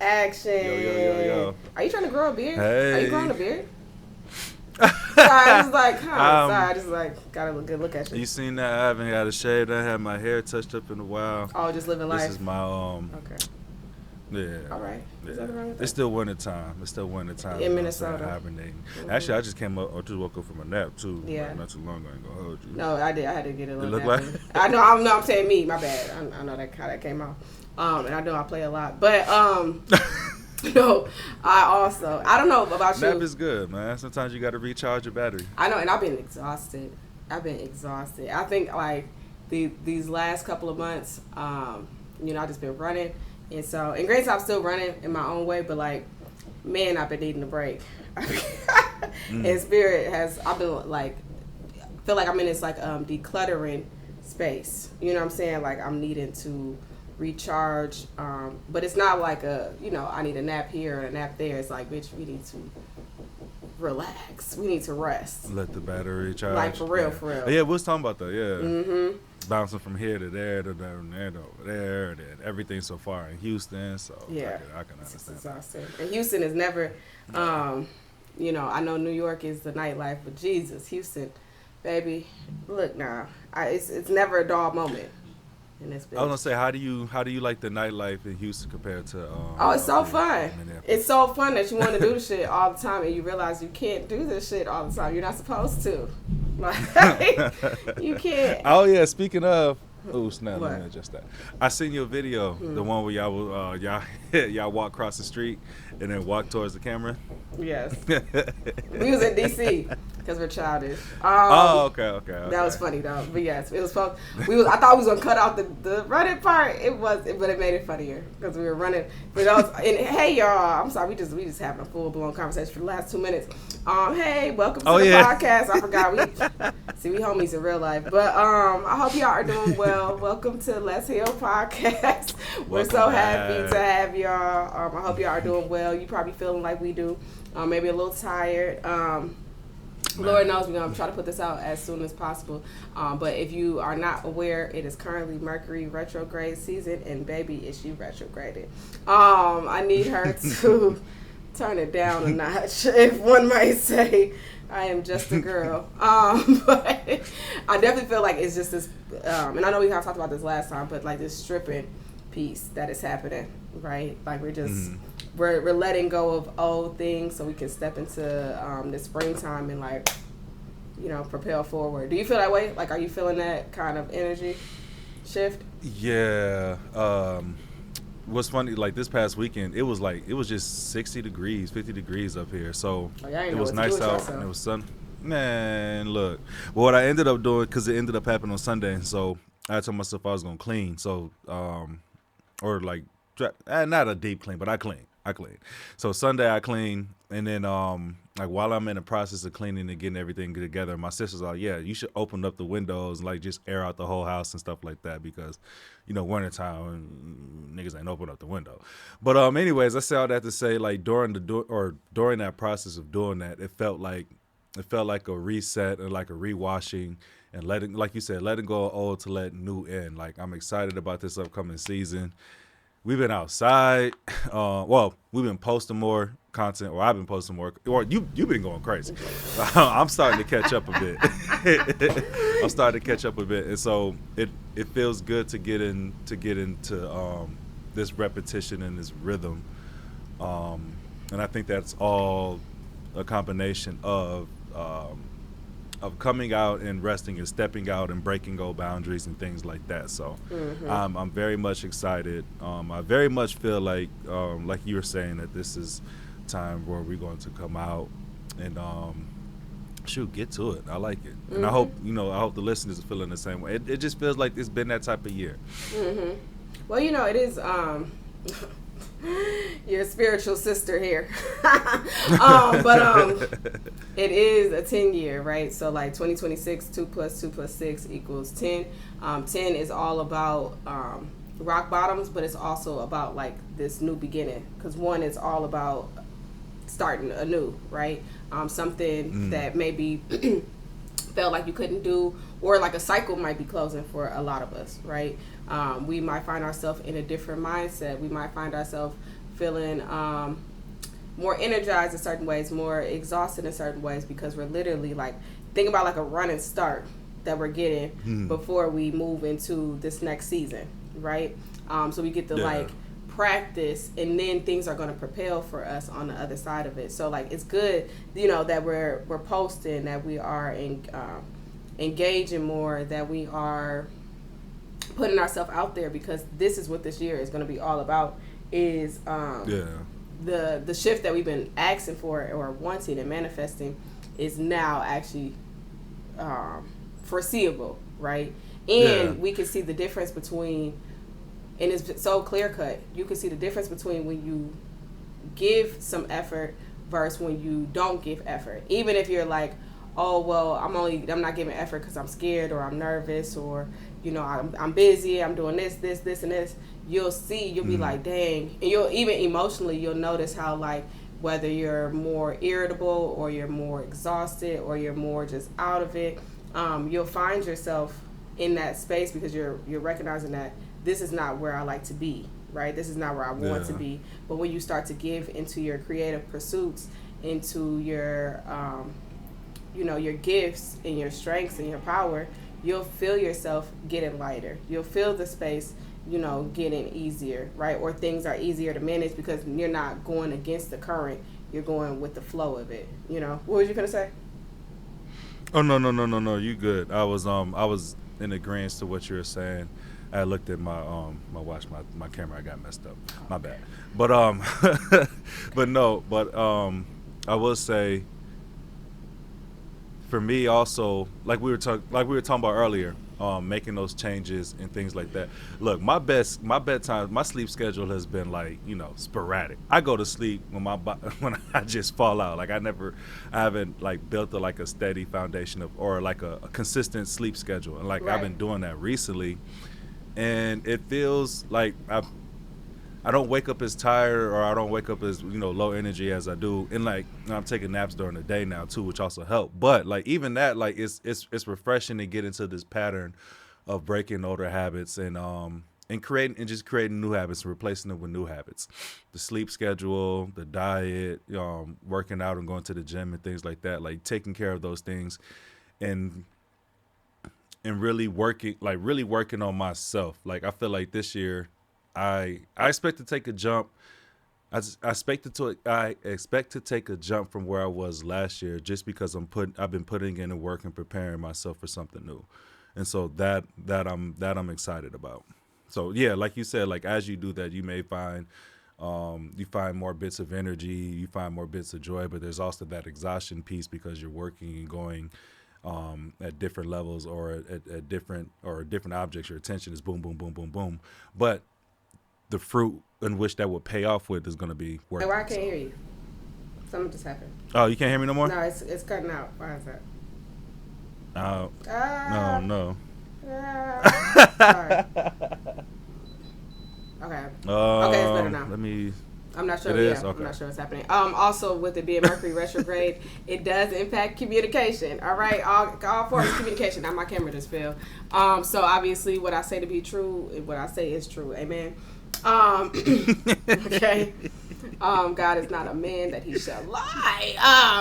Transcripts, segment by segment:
action. Yo. Are you trying to grow a beard? Hey. Are you growing a beard? Sorry, I just like, sorry, I just like got a good look at you. You seen that? I haven't had a shave. I had my hair touched up in a while. Oh, just living life. This is my Okay. Yeah. All right. Yeah. It's still winter time. In Minnesota. Hibernating. Actually, I just came up. I just woke up from a nap too. Yeah. Like, not too long ago. I ain't gonna hold you. No, I did. I had to get a little. It look nap like. I know. I'm saying me. My bad. I know that how that came out. And I know I play a lot, but no, I don't know about you. Nap is good, man. Sometimes you got to recharge your battery. I know, and I've been exhausted. I think like these last couple of months, I just been running, and granted I'm still running in my own way, but like, man, I've been needing a break. And spirit I've been like, feel like I'm in this like decluttering space. You know what I'm saying? Like I'm needing to recharge, but it's not like I need a nap here and a nap there. It's like, bitch, we need to relax. We need to rest. Let the battery recharge. Like for real. Yeah, we was talking about that. Yeah. Mm-hmm. Bouncing from here to there to there to over there, and everything so far in Houston. So yeah, I can understand. It's exhausting. And Houston is never, I know New York is the nightlife, but Jesus, Houston, baby, look now, it's never a dull moment. I was gonna say, how do you like the nightlife in Houston compared to? It's so fun. It's so fun that you want to do the shit all the time, and you realize you can't do this shit all the time. You're not supposed to. Like, you can't. Oh yeah, speaking of. Oh snap! What? Let me adjust that. I seen your video, the one where y'all walk across the street and then walk towards the camera. Yes. We was in DC because we're childish. Okay. That was funny though. But yes, it was fun. I thought we was gonna cut out the running part. But it made it funnier because we were running. But hey y'all, I'm sorry. We just having a full blown conversation for the last 2 minutes. Hey, welcome to the podcast. I forgot we homies in real life. But I hope y'all are doing well. Welcome to Let's Heal Podcast. We're so happy to have y'all. I hope y'all are doing well. You probably feeling like we do. Maybe a little tired. Lord knows we're going to try to put this out as soon as possible. But if you are not aware, it is currently Mercury retrograde season, and baby, is she retrograded. I need her to turn it down a notch, if one might say. I am just a girl. But I definitely feel like it's just this, and I know we have talked about this last time, but like this stripping piece that is happening, right? Like we're just, we're letting go of old things so we can step into the springtime and like, propel forward. Do you feel that way? Like, are you feeling that kind of energy shift? Yeah. What's funny, like this past weekend, it was just 60 degrees, 50 degrees up here. So it was nice out and it was sun. Man, look. Well, what I ended up doing, because it ended up happening on Sunday, so I told myself I was going to clean. So, or like, not a deep clean, but I clean. So Sunday I clean, and then like while I'm in the process of cleaning and getting everything together, my sister's like, yeah, you should open up the windows and like just air out the whole house and stuff like that, because wintertime niggas ain't open up the window. But anyways, I say all that to say, like during that process of doing that, it felt like a reset and like a rewashing and letting, like you said, letting go of old to let new in. Like I'm excited about this upcoming season. We've been outside. We've been posting more content, or I've been posting more. Or you've been going crazy. I'm starting to catch up a bit. And so it feels good to get into this repetition and this rhythm. And I think that's all a combination of coming out and resting and stepping out and breaking old boundaries and things like that. So I'm very much excited. I very much feel like you were saying, that this is time where we're going to come out and get to it. I like it. And I hope the listeners are feeling the same way. It just feels like it's been that type of year. Well, it is your spiritual sister here. But it is a 10-year, right? So like 2026, 2 + 2 + 6 = 10. 10 is all about rock bottoms, but it's also about like this new beginning, because 1 is all about starting anew, right? Something that maybe felt like you couldn't do, or like a cycle might be closing for a lot of us, right? We might find ourselves in a different mindset. We might find ourselves feeling more energized in certain ways, more exhausted in certain ways, because we're literally like, think about like a running start that we're getting before we move into this next season, right? So we get to like practice, and then things are going to propel for us on the other side of it. So like, it's good, you know, that we're posting, that we are engaging more, that we are putting ourselves out there, because this is what this year is going to be all about, is the shift that we've been asking for or wanting and manifesting is now actually foreseeable, right? And we can see the difference between, and it's so clear cut, you can see the difference between when you give some effort versus when you don't give effort. Even if you're like, oh, well, I'm not giving effort because I'm scared or I'm nervous, or, you know, I'm busy, I'm doing this, and this. You'll be like, dang. And you'll even emotionally, you'll notice how, like, whether you're more irritable or you're more exhausted or you're more just out of it, you'll find yourself in that space because you're recognizing that this is not where I like to be, right? This is not where I want to be. But when you start to give into your creative pursuits, into your you know, your gifts and your strengths and your power, you'll feel yourself getting lighter. You'll feel the space, you know, getting easier, right? Or things are easier to manage because you're not going against the current. You're going with the flow of it, you know? What was you gonna say? Oh, no. You good. I was in agreement to what you were saying. I looked at my watch, my camera, I got messed up. My bad. But I will say, for me also, like we were talking about earlier, making those changes and things like that. Look, my bedtime, my sleep schedule has been like, you know, sporadic. I go to sleep when when I just fall out. Like I haven't like built a steady foundation of, or like a consistent sleep schedule. And like I've been doing that recently, and it feels like I don't wake up as tired, or I don't wake up as, you know, low energy as I do. And like, I'm taking naps during the day now too, which also help. But like even that, like it's refreshing to get into this pattern of breaking older habits and creating new habits and replacing them with new habits. The sleep schedule, the diet, working out and going to the gym and things like that. Like taking care of those things and really working on myself. Like I feel like this year, I expect to take a jump. I expect to take a jump from where I was last year, just because I've been putting in the work and preparing myself for something new, and so that I'm excited about. So yeah, like you said, like as you do that, you may find more bits of energy, you find more bits of joy, but there's also that exhaustion piece because you're working and going at different levels, or at different objects. Your attention is boom, boom, boom, boom, boom, but the fruit in which that would pay off with is going to be worth it. I can't hear you. Something just happened. Oh, you can't hear me no more? No, it's cutting out. Why is that? No. Sorry. Okay. Okay, it's better now. I'm not sure. Okay. I'm not sure what's happening. Also, with it being Mercury retrograde, it does impact communication. All right, all forms of communication. Now my camera just fell. So obviously, what I say to be true, what I say is true. Amen. Okay. God is not a man that he shall lie.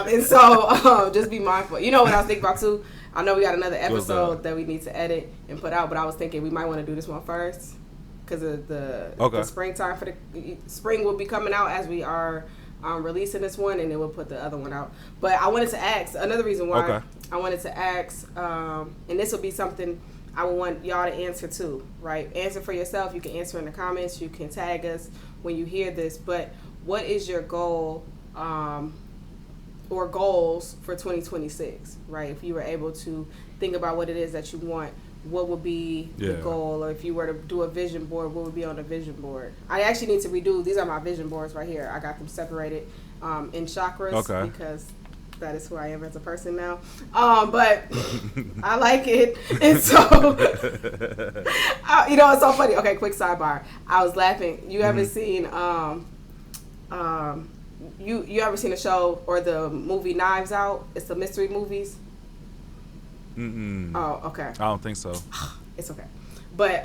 And so just be mindful. You know what I was thinking about too? I know we got another episode that we need to edit and put out, but I was thinking we might want to do this one first, because of the springtime. For the spring will be coming out as we are releasing this one, and then we'll put the other one out. But I wanted to ask, another reason why I wanted to ask, and this will be something I would want y'all to answer too, right? Answer for yourself. You can answer in the comments. You can tag us when you hear this. But what is your goal or goals for 2026, right? If you were able to think about what it is that you want, what would be the goal? Or if you were to do a vision board, what would be on the vision board? I actually need to redo. These are my vision boards right here. I got them separated in chakras because that is who I am as a person now. But I like it. And so, you know, it's so funny. Okay, quick sidebar. I was laughing. You ever seen, you ever seen a show or the movie Knives Out? It's the mystery movies. Mm-mm. Oh, okay. I don't think so. It's okay. But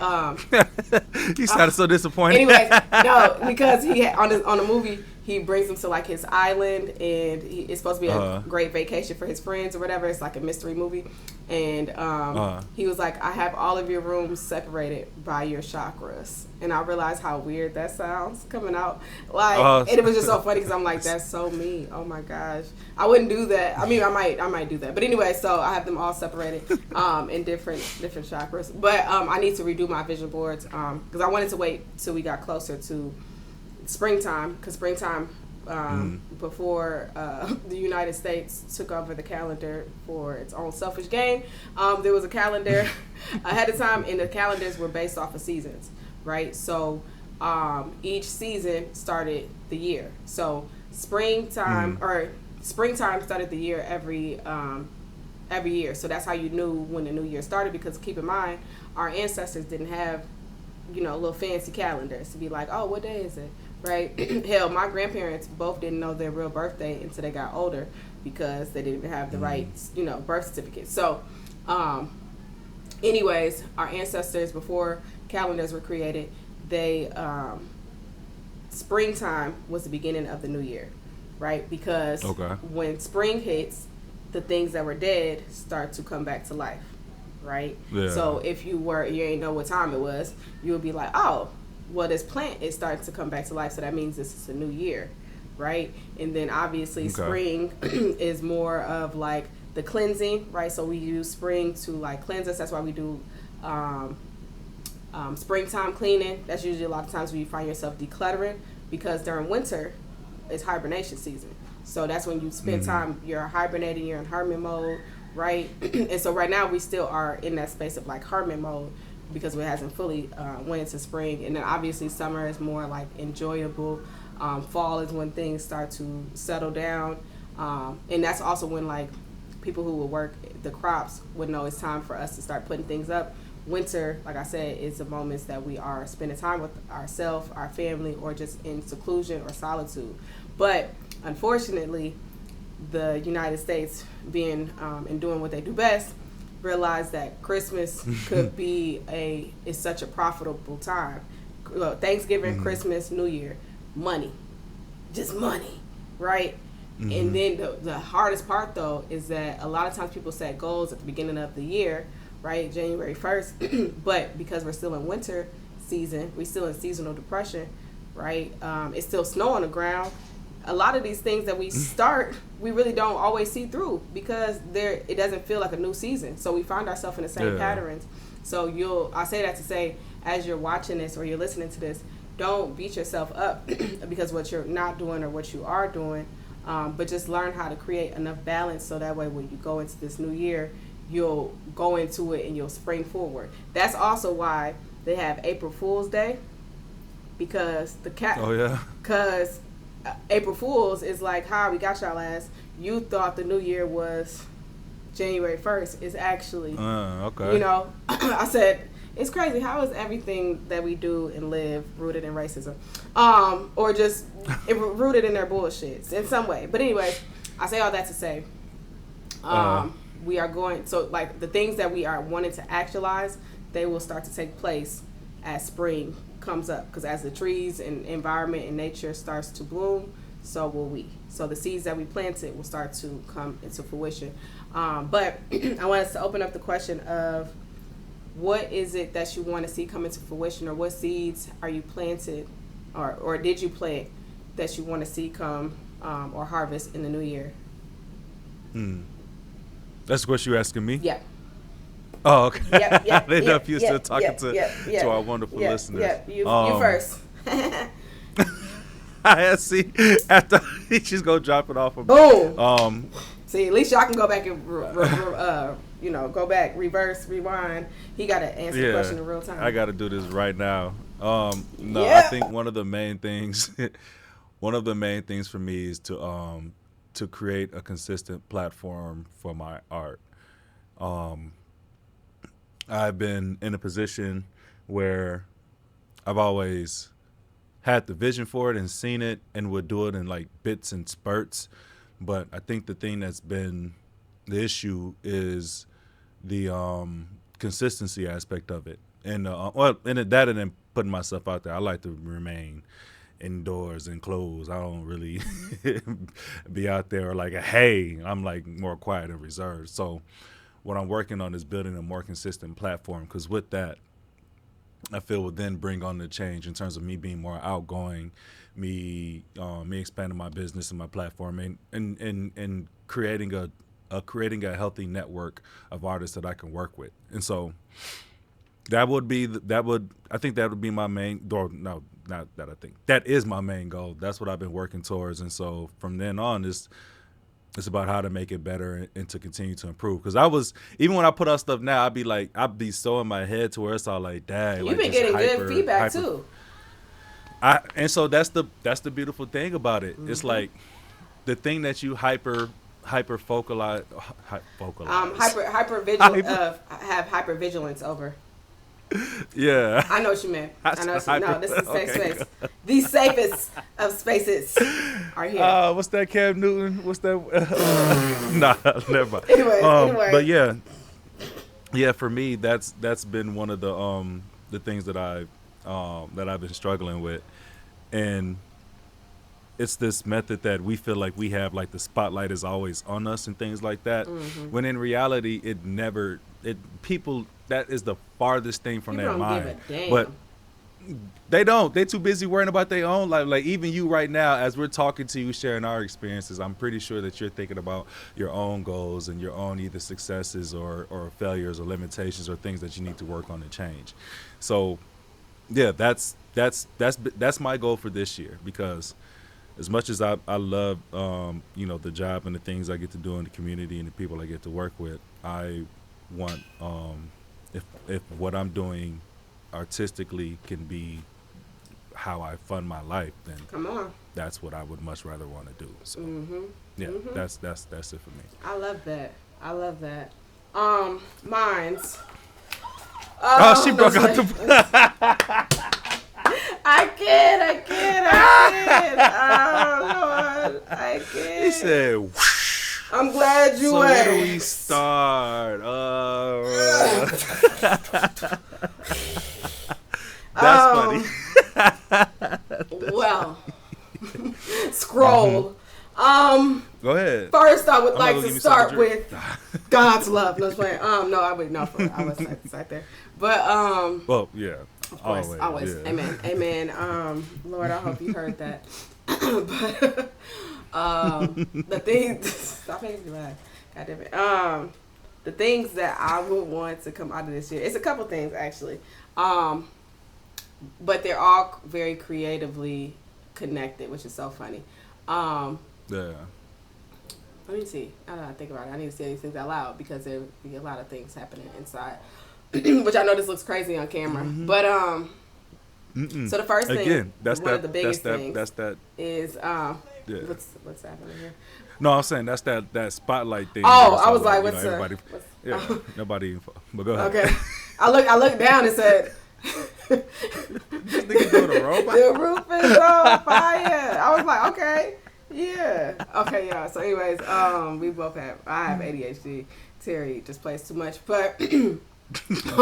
he sounded so disappointed. anyways, no, because he had, on the movie, he brings them to like his island, and it's supposed to be a great vacation for his friends or whatever. It's like a mystery movie, and he was like, "I have all of your rooms separated by your chakras," and I realized how weird that sounds coming out. Like, and it was just so funny because I'm like, "That's so me. Oh my gosh, I wouldn't do that. I mean, I might do that, but anyway." So I have them all separated in different chakras, but I need to redo my vision boards because I wanted to wait till we got closer to springtime, because springtime before the United States took over the calendar for its own selfish gain, there was a calendar ahead of time, and the calendars were based off of seasons, right? So each season started the year. So springtime started the year every year. So that's how you knew when the new year started, because keep in mind, our ancestors didn't have, little fancy calendars to be like, oh, what day is it? Right? Hell, my grandparents both didn't know their real birthday until they got older, because they didn't have the right, birth certificate. So, anyways, our ancestors, before calendars were created, they, springtime was the beginning of the new year, right? Because when spring hits, the things that were dead start to come back to life, right? Yeah. So if you ain't know what time it was, you would be like, oh, well, this plant is starting to come back to life, so that means this is a new year, right? And then obviously spring is more of like the cleansing, right? So we use spring to like cleanse us. That's why we do springtime cleaning. That's usually a lot of times where you find yourself decluttering, because during winter it's hibernation season. So that's when you spend time, you're hibernating, you're in hermit mode, right? And so right now we still are in that space of like hermit mode, because it hasn't fully went into spring. And then obviously summer is more like enjoyable. Fall is when things start to settle down. And that's also when like people who will work the crops would know it's time for us to start putting things up. Winter, like I said, is the moments that we are spending time with ourselves, our family, or just in seclusion or solitude. But unfortunately, the United States, being and doing what they do best, realized that Christmas could be is such a profitable time. Thanksgiving, Christmas, New Year, money, just money, right? And then the hardest part though is that a lot of times people set goals at the beginning of the year, right, January 1st, but because we're still in winter season, we're still in seasonal depression, right? It's still snow on the ground. A lot of these things that we start, we really don't always see through, because it doesn't feel like a new season. So we find ourselves in the same patterns. So I say that to say, as you're watching this or you're listening to this, don't beat yourself up because what you're not doing or what you are doing, but just learn how to create enough balance, so that way when you go into this new year, you'll go into it and you'll spring forward. That's also why they have April Fool's Day, because because April Fool's is like, hi, we got y'all ass. You thought the new year was January 1st. It's actually, I said, it's crazy. How is everything that we do and live rooted in racism? Or just rooted in their bullshits in some way. But anyway, I say all that to say, we are going, so like the things that we are wanting to actualize, they will start to take place as spring comes up, because as the trees and environment and nature starts to bloom, so will we. So the seeds that we planted will start to come into fruition. But I want us to open up the question of, what is it that you want to see come into fruition, or what seeds are you planted or did you plant that you want to see come or harvest in the new year? That's what you're asking me? Yeah. Oh, okay. Yep, I didn't know if you're still talking to our wonderful listeners. Yeah, you first. I see. After she's gonna drop it off. Boom. See, at least y'all can go back and go back, reverse, rewind. He got to answer the question in real time. I got to do this right now. I think one of the main things for me is to create a consistent platform for my art. I've been in a position where I've always had the vision for it and seen it and would do it in like bits and spurts. But I think the thing that's been the issue is the consistency aspect of it. And well, and that and then putting myself out there. I like to remain indoors and closed. I don't really be out there like hey. I'm like more quiet and reserved. So what I'm working on is building a more consistent platform, because with that, I feel will then bring on the change in terms of me being more outgoing, me expanding my business and my platform, and creating a healthy network of artists that I can work with. And so I think that would be my main, or no, not that I think, that is my main goal. That's what I've been working towards. And so from then on, it's about how to make it better and to continue to improve. Because even when I put out stuff now, I'd be so in my head to where it's all like, dang. You've like been getting good feedback too. And so that's the beautiful thing about it. It's like the thing that you hyper focalize, have hyper vigilance over. Yeah. I know what you meant. I know. No, this is a safe space. The safest of spaces are here. What's that, Cam Newton? What's that? Nah, never mind. Anyway. But yeah. For me, that's been one of the things that I've been struggling with, and it's this method that we feel like we have, like the spotlight is always on us and things like that. Mm-hmm. When in reality, people, that is the farthest thing from their mind. But they don't. They're too busy worrying about their own life. Like even you right now, as we're talking to you, sharing our experiences, I'm pretty sure that you're thinking about your own goals and your own either successes or failures or limitations or things that you need to work on and change. So, yeah, that's my goal for this year, because as much as I love the job and the things I get to do in the community and the people I get to work with, I want if what I'm doing artistically can be how I fund my life, then come on, that's what I would much rather want to do. So that's it for me. I love that. Mine's. She broke out the. I can't. Oh Lord, I can't. He said. I'm glad you went. asked. Where do we start? That's funny. Well, scroll. Go ahead. First, I would like to start with God's love. No, I would not. I was right there. But well, yeah. Of course, always. Yeah. Amen. Lord, I hope you heard that. But the thing, stop making me laugh. God damn it. The things that I would want to come out of this year, it's a couple things actually. But they're all very creatively connected, which is so funny. Yeah. Let me see. I don't know how to think about it. I need to say these things out loud because there be a lot of things happening inside. Which I know this looks crazy on camera. Mm-hmm. But so the first thing, again, one of the biggest things is what's happening here? No, I'm saying that's that spotlight thing. Oh, I was like, what's nobody. But go ahead. Okay. I looked down and said, this nigga doing a robot. The roof is on fire. I was like, okay, yeah, okay, yeah. So, anyways, we both I have ADHD. Terry just plays too much, but one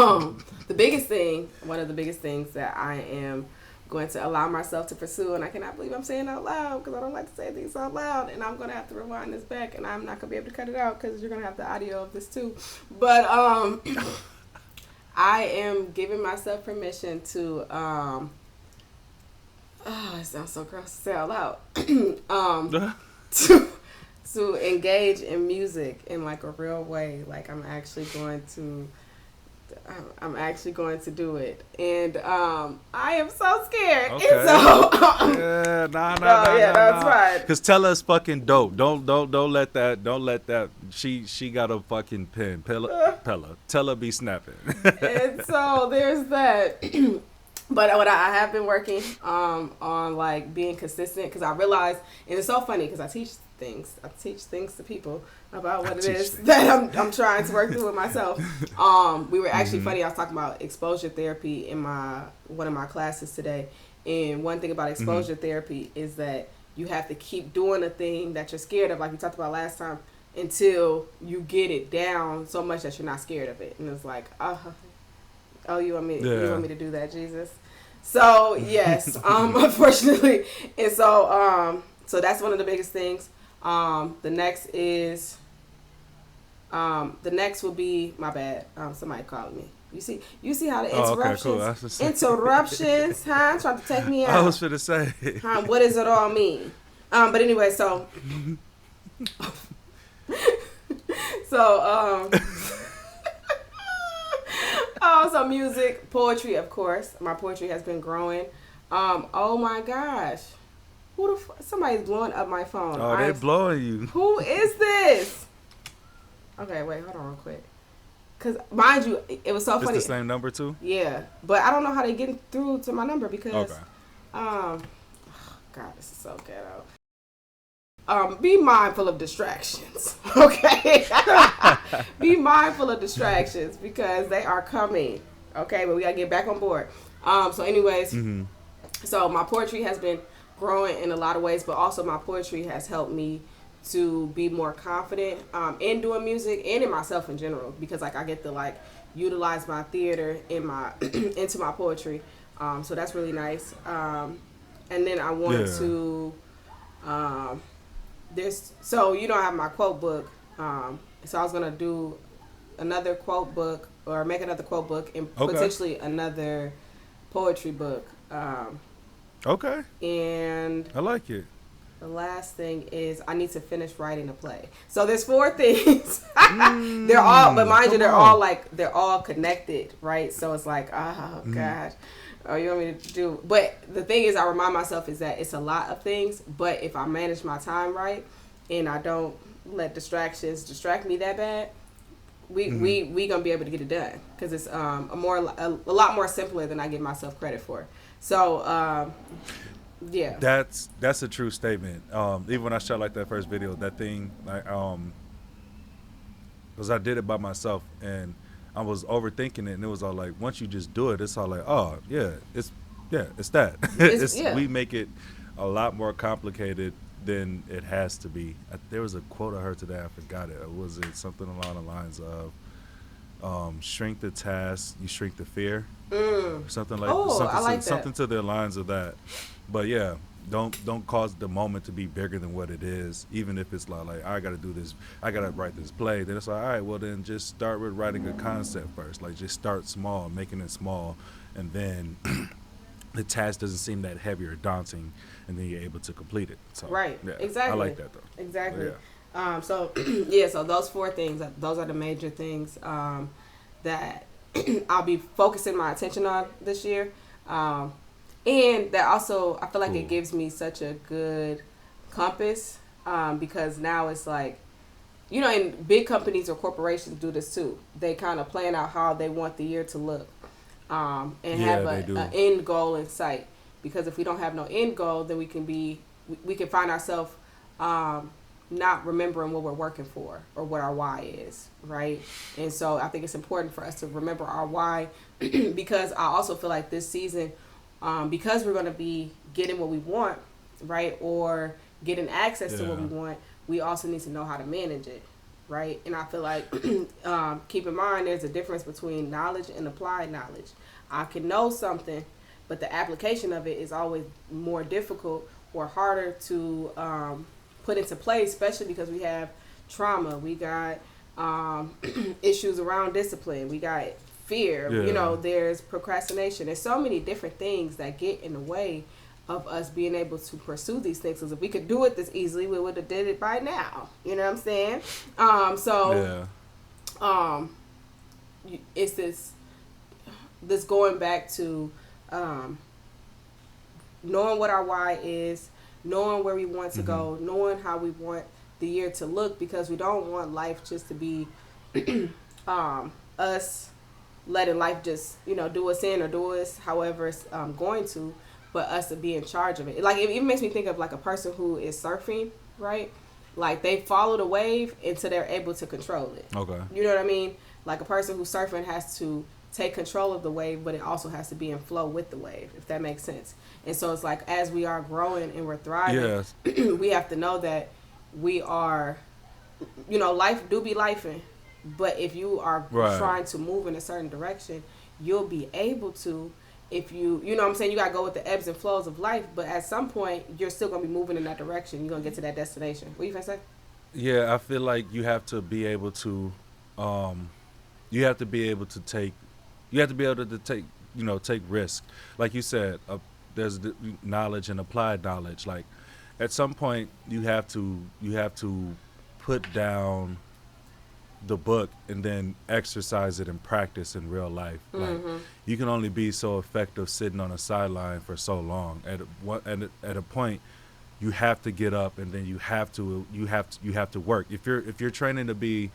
of the biggest things that I am going to allow myself to pursue, and I cannot believe I'm saying out loud because I don't like to say things out loud, and I'm gonna have to rewind this back, and I'm not gonna be able to cut it out because you're gonna have the audio of this too. But I am giving myself permission to it sounds so gross to say out loud. to engage in music in like a real way. Like I'm actually going to do it, and I am so scared. Okay. And so nah. That's right. Cause tell us fucking dope. Don't let that. She got a fucking pen. Pella. Tell her be snapping. And so there's that. But what I have been working on like being consistent, because I realize, and it's so funny because I teach things to people about what it is that I'm trying to work through with myself. We were actually funny. I was talking about exposure therapy in one of my classes today, and one thing about exposure therapy is that you have to keep doing a thing that you're scared of, like we talked about last time, until you get it down so much that you're not scared of it. And it's like, Oh, you want me? Yeah. You want me to do that, Jesus? So yes, unfortunately, and so that's one of the biggest things. The next is, the next will be my bad. Somebody calling me. You see how the interruptions, Okay, cool. interruptions, huh? Trying to take me out. I was gonna say, what does it all mean? But anyway, so, so, so music, poetry, of course. My poetry has been growing. Oh my gosh, somebody's blowing up my phone. oh, they blowing you. Who is this? Okay, wait, hold on real quick. Cause mind you, it was so funny. It's the same number too? Yeah, but I don't know how they getting through to my number because, Okay. God, this is so ghetto. Be mindful of distractions, okay? Be mindful of distractions because they are coming, okay? But we gotta get back on board. So anyways, so my poetry has been growing in a lot of ways, but also my poetry has helped me to be more confident in doing music and in myself in general, because like I get to like utilize my theater in my into my poetry, so that's really nice. And then I want to so you know I have my quote book, so I was gonna do another quote book or make another quote book and potentially another poetry book. Okay. And I like it. the last thing is I need to finish writing a play. So there's 4 things. They're all, but mind you, they're all connected, right? So it's like, oh gosh, oh, you want me to do? But the thing is, I remind myself is that it's a lot of things. But if I manage my time right and I don't let distractions distract me that bad, we gonna be able to get it done because it's a lot more simpler than I give myself credit for. So. Yeah, that's a true statement. Even when I shot like that first video, that thing, like, because I did it by myself and I was overthinking it, and it was all like, once you just do it, it's all like, oh yeah, it's that. We make it a lot more complicated than it has to be. There was a quote I heard today, I forgot it. Was it something along the lines of, shrink the task, you shrink the fear, something like something to the lines of that. But yeah, don't cause the moment to be bigger than what it is. Even if it's like I gotta do this, I gotta write this play. Then it's like, all right, well then just start with writing a concept first. Like just start small, making it small, and then the task doesn't seem that heavy or daunting, and then you're able to complete it. So right, yeah, exactly. I like that though. Exactly. Yeah. So so those 4 things, those are the major things that I'll be focusing my attention on this year. And that also, I feel like it gives me such a good compass because now it's like, you know, and big companies or corporations do this too. They kind of plan out how they want the year to look and have an end goal in sight. Because if we don't have no end goal, then we can find ourselves not remembering what we're working for or what our why is, right? And so I think it's important for us to remember our why because I also feel like this season, because we're going to be getting what we want, right, or getting access to what we want, we also need to know how to manage it, right? And I feel like, keep in mind, there's a difference between knowledge and applied knowledge. I can know something, but the application of it is always more difficult or harder to put into place, especially because we have trauma. We got issues around discipline. We got fear. You know, there's procrastination. There's so many different things that get in the way of us being able to pursue these things. Because if we could do it this easily, we would have did it by now. You know what I'm saying? It's this going back to knowing what our why is, knowing where we want to go, knowing how we want the year to look, because we don't want life just to be us letting life just, you know, do us in or do us however it's going to, but us to be in charge of it. Like, it even makes me think of like a person who is surfing, right? Like, they follow the wave until they're able to control it. Okay. You know what I mean? Like, a person who's surfing has to take control of the wave, but it also has to be in flow with the wave, if that makes sense. And so it's like, as we are growing and we're thriving, we have to know that we are, you know, life do be lifing. But if you are trying to move in a certain direction, you'll be able to if you know what I'm saying, you gotta go with the ebbs and flows of life, but at some point you're still gonna be moving in that direction. You're gonna get to that destination. What you gonna say? Yeah, I feel like you have to be able to, um, you have to be able to take, you have to be able to take, take risk. Like you said, there's the knowledge and applied knowledge. Like at some point, you have to put down the book and then exercise it in practice in real life. Like you can only be so effective sitting on a sideline for so long. At a point, you have to get up and then you have to work. If you're training to be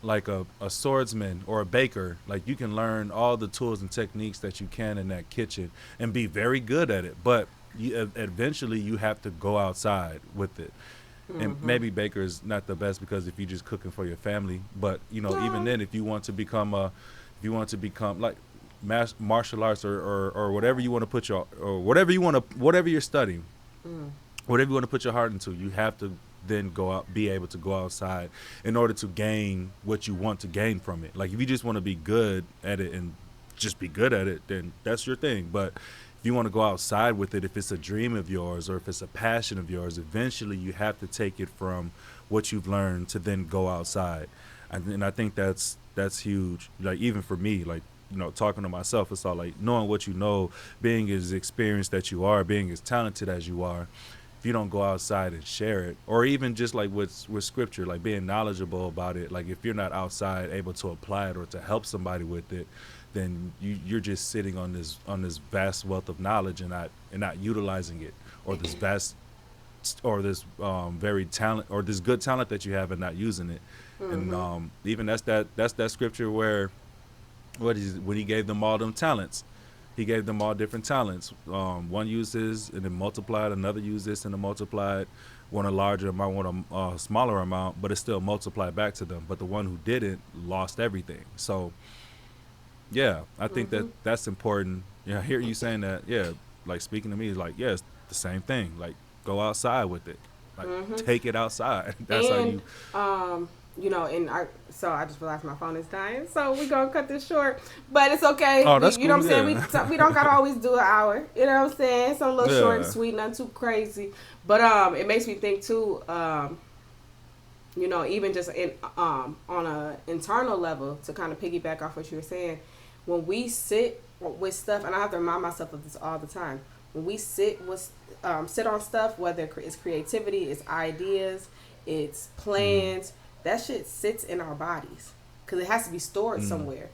like a swordsman or a baker, like you can learn all the tools and techniques that you can in that kitchen and be very good at it. But eventually you have to go outside with it. And maybe baker is not the best because if you're just cooking for your family, but even then, if you want to become like martial arts or whatever you want to put whatever you're studying, whatever you want to put your heart into, you have to then go out, be able to go outside in order to gain what you want to gain from it. Like if you just want to be good at it and just be good at it, then that's your thing. But if you want to go outside with it, if it's a dream of yours or if it's a passion of yours, eventually you have to take it from what you've learned to then go outside. And I think that's huge. Like even for me, like, talking to myself, it's all like knowing what you know, being as experienced that you are, being as talented as you are. If you don't go outside and share it, or even just like with scripture, like being knowledgeable about it, like if you're not outside able to apply it or to help somebody with it, then you're just sitting on this vast wealth of knowledge and not utilizing it, or this vast or this very talent or this good talent that you have and not using it. And even that's that scripture where when he gave them all them talents, he gave them all different talents. One used his and then multiplied, another used this and then multiplied, one a larger amount, one a smaller amount, but it still multiplied back to them. But the one who didn't lost everything. So yeah, I think that's important. I hear you saying that. Yeah, like speaking to me is like, yeah, it's the same thing. Like go outside with it. Like take it outside. That's and, how you. And I just realized my phone is dying, so we're gonna cut this short, but it's okay. Oh, that's you know cool, what I'm saying? We don't gotta always do an hour. You know what I'm saying? Some little short and sweet, nothing too crazy. But it makes me think too. Even just on a internal level, to kind of piggyback off what you were saying, when we sit with stuff, and I have to remind myself of this all the time. When we sit on stuff, whether it's creativity, it's ideas, it's plans. That shit sits in our bodies because it has to be stored somewhere,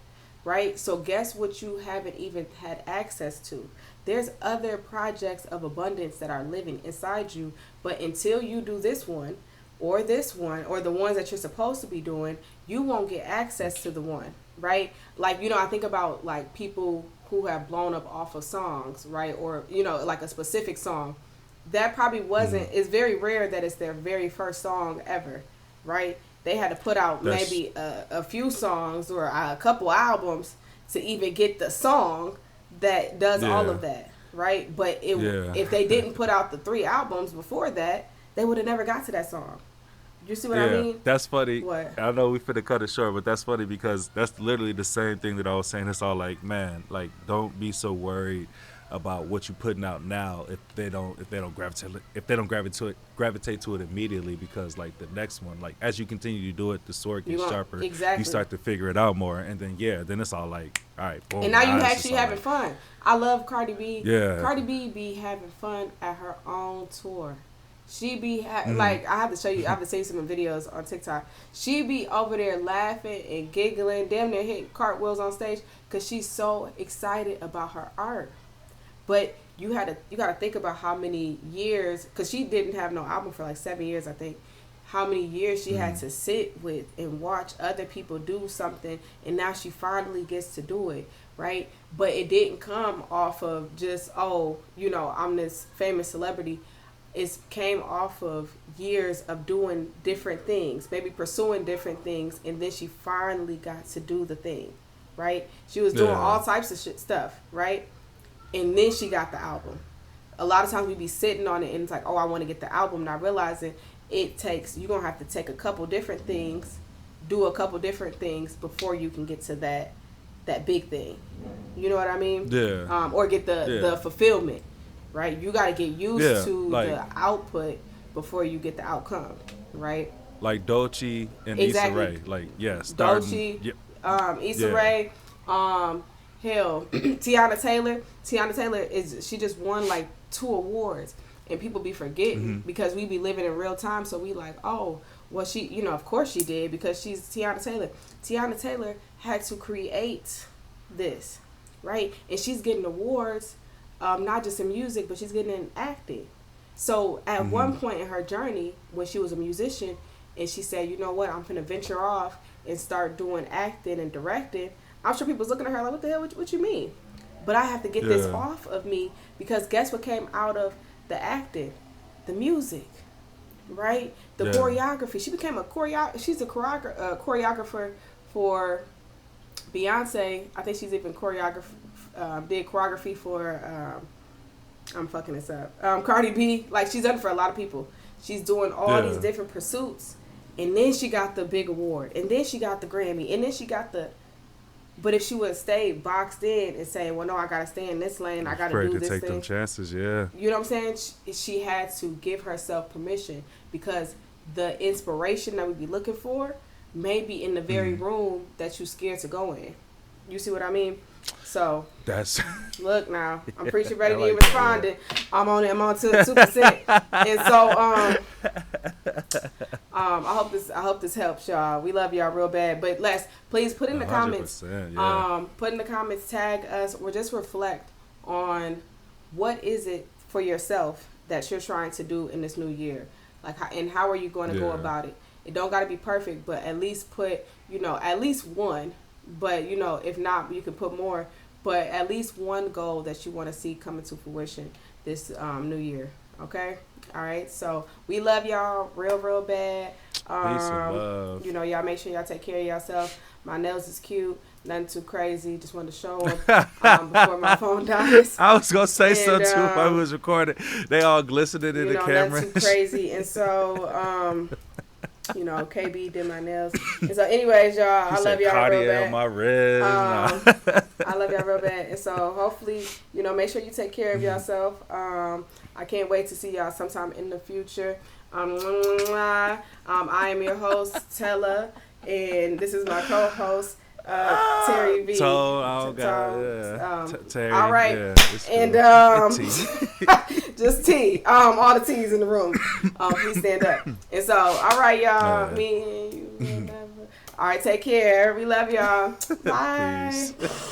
right? So guess what you haven't even had access to? There's other projects of abundance that are living inside you, but until you do this one, or the ones that you're supposed to be doing, you won't get access to the one, right? Like, I think about like people who have blown up off of songs, right? Or, like a specific song. That probably wasn't, it's very rare that it's their very first song ever, right? They had to put out maybe a few songs or a couple albums to even get the song that does all of that, right? But if they didn't put out the 3 albums before that, they would have never got to that song. You see what I mean? That's funny. What? I know we finna cut it short, but that's funny because that's literally the same thing that I was saying. It's all like, man, like don't be so worried about what you're putting out now if they don't gravitate to it immediately, because like the next one, like as you continue to do it, the sword gets sharper. Exactly. You start to figure it out more, and then it's all like, all right, boom. And now you actually having fun. I love Cardi B. Yeah. Cardi B be having fun at her own tour. She be like, I have to show you some videos on TikTok. She be over there laughing and giggling, damn near hitting cartwheels on stage because she's so excited about her art. But you got to think about how many years, because she didn't have no album for like 7 years, I think. How many years she had to sit with and watch other people do something, and now she finally gets to do it, right? But it didn't come off of just, I'm this famous celebrity. It came off of years of doing different things, maybe pursuing different things, and then she finally got to do the thing, right? She was doing all types of stuff, right? And then she got the album. A lot of times we be sitting on it and it's like, I want to get the album, not realizing you're going to have to take a couple different things, do a couple different things before you can get to that that big thing. You know what I mean? Yeah. Or get the fulfillment, right? You got to get used to the output before you get the outcome, right? Like Dolce and Issa Rae. Like, Dolce, Issa Rae, hell, Tiana Taylor. Tiana Taylor she just won like 2 awards, and people be forgetting because we be living in real time. So we like, oh, well, she, you know, of course she did because she's Tiana Taylor. Tiana Taylor had to create this, right? And she's getting awards, not just in music, but she's getting in acting. So at one point in her journey, when she was a musician, and she said, you know what, I'm going to venture off and start doing acting and directing, I'm sure people's looking at her like, what the hell, what you mean? But I have to get this off of me, because guess what came out of the acting? The music, right? The choreography. She became she's a choreographer for Beyonce. I think she's even did choreography for, I'm fucking this up, Cardi B. Like, she's done it for a lot of people. She's doing all these different pursuits. And then she got the big award. And then she got the Grammy. And then she got the... But if she would have stayed boxed in and saying, well, no, I got to stay in this lane. I got to do this thing. Afraid to take them chances, yeah. You know what I'm saying? She had to give herself permission, because the inspiration that we be looking for may be in the very room that you're scared to go in. You see what I mean? So that's look now. I'm preaching ready to get responded. I'm on 2%. And so I hope this helps y'all. We love y'all real bad. But please put in the comments. Put in the comments, tag us, or just reflect on what is it for yourself that you're trying to do in this new year. Like, how are you going to go about it? It don't got to be perfect, but at least put, at least one. But, if not, you can put more. But at least one goal that you want to see coming to fruition this new year. Okay? All right? So we love y'all real, real bad. Peace and love. Y'all make sure y'all take care of yourself. My nails is cute. Nothing too crazy. Just wanted to show them before my phone dies. I was going to say so, too, if I was recording. They all glistening in the camera. Nothing too crazy. And so... KB did my nails. And so anyways, y'all, I love y'all real bad. My wrist. I love y'all real bad. And so hopefully, make sure you take care of yourself. I can't wait to see y'all sometime in the future. I am your host, Tella, and this is my co-host, Terry V. Terry. All right. And just T. All the T's in the room. Please stand up. And so, all right, y'all. Me and you. All right, take care. We love y'all. Bye. Peace.